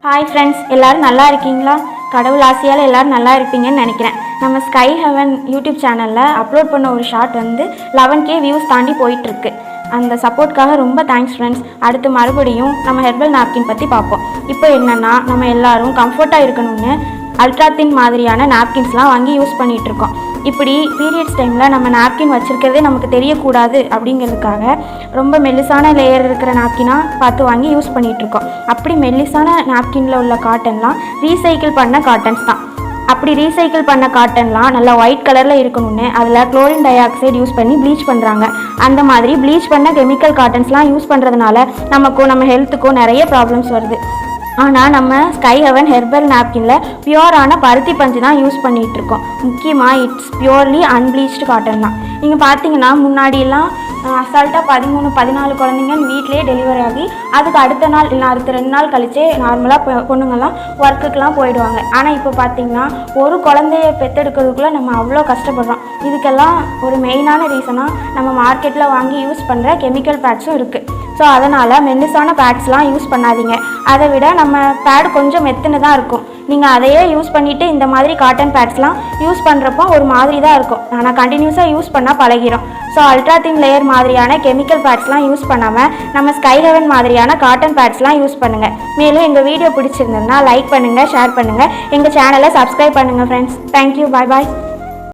Hi friends, எல்லோரும் நல்லா இருக்கீங்களா? கடவுள் ஆசையால் எல்லோரும் நல்லா இருப்பீங்கன்னு நினைக்கிறேன். நம்ம ஸ்கை ஹெவன் யூடியூப் சேனலில் அப்லோட் பண்ண ஒரு ஷார்ட் 11K வியூஸ் தாண்டி போயிட்டுருக்கு. அந்த சப்போர்ட்காக ரொம்ப தேங்க்ஸ் ஃப்ரெண்ட்ஸ். அடுத்து மறுபடியும் நம்ம ஹெர்பல் நாப்கின் பற்றி பார்ப்போம். இப்போ என்னென்னா, நம்ம எல்லோரும் கம்ஃபர்ட்டாக இருக்கணும்னு அல்ட்ராத்தின் மாதிரியான நாப்கின்ஸ்லாம் வாங்கி யூஸ் பண்ணிகிட்ருக்கோம். இப்படி பீரியட்ஸ் டைமில் நம்ம நாப்கின் வச்சுருக்கிறதே நமக்கு தெரியக்கூடாது அப்படிங்கிறதுக்காக ரொம்ப மெல்லிசான லேயர் இருக்கிற நாப்கினாக பார்த்து வாங்கி யூஸ் பண்ணிகிட்ருக்கோம். அப்படி மெல்லிசான நாப்கினில் உள்ள காட்டன்லாம் ரீசைக்கிள் பண்ண காட்டன்ஸ் தான். அப்படி ரீசைக்கிள் பண்ண காட்டன்லாம் நல்லா ஒயிட் கலரில் இருக்கணும்னு அதில் குளோரின் டை ஆக்சைடு யூஸ் பண்ணி ப்ளீச் பண்ணுறாங்க. அந்த மாதிரி ப்ளீச் பண்ண கெமிக்கல் காட்டன்ஸ்லாம் யூஸ் பண்ணுறதுனால நமக்கும் நம்ம ஹெல்த்துக்கும் நிறைய ப்ராப்ளம்ஸ் வருது. ஆனால் நம்ம ஸ்கை ஹெவன் ஹெர்பல் நாப்கினில் பியூரான பருத்தி பஞ்சு தான் யூஸ் பண்ணிகிட்ருக்கோம். முக்கியமாக இட்ஸ் பியூர்லி அன்ப்ளீச்டு காட்டன் தான். நீங்கள் பார்த்தீங்கன்னா முன்னாடியெல்லாம் அசால்ட்டாக 13-14 குழந்தைங்க வீட்டிலே டெலிவரி ஆகி அதுக்கு அடுத்த நாள் இல்லை அடுத்த 2 நாள் கழிச்சே நார்மலாக பொண்ணுங்கள்லாம் ஒர்க்குக்கெலாம் போயிடுவாங்க. ஆனால் இப்போ பார்த்திங்கன்னா ஒரு குழந்தைய பெற்றெடுக்கிறதுக்குள்ளே நம்ம அவ்வளோ கஷ்டப்படுறோம். இதுக்கெல்லாம் ஒரு மெயினான ரீசனாக நம்ம மார்க்கெட்டில் வாங்கி யூஸ் பண்ணுற கெமிக்கல் பேட்ஸும் இருக்குது. ஸோ அதனால் மெல்லிசான பேட்ஸ்லாம் யூஸ் பண்ணாதீங்க. அதை விட நம்ம பேட் கொஞ்சம் மெத்துன்னு தான் இருக்கும். நீங்கள் அதையே யூஸ் பண்ணிவிட்டு இந்த மாதிரி காட்டன் பேட்ஸ்லாம் யூஸ் பண்ணுறப்போ ஒரு மாதிரி தான் இருக்கும். ஆனால் கண்டினியூஸாக யூஸ் பண்ணால் பழகிடும். ஸோ அல்ட்ராத்தின் லேயர் மாதிரியான கெமிக்கல் பேட்ஸ்லாம் யூஸ் பண்ணாமல் நம்ம ஸ்கை ஹெவன் மாதிரியான காட்டன் பேட்ஸ்லாம் யூஸ் பண்ணுங்கள். மேலும் எங்கள் வீடியோ பிடிச்சிருந்ததுன்னா லைக் பண்ணுங்கள், ஷேர் பண்ணுங்கள், எங்கள் சேனலை சப்ஸ்கிரைப் பண்ணுங்கள் ஃப்ரெண்ட்ஸ். தேங்க்யூ, பாய் பாய்.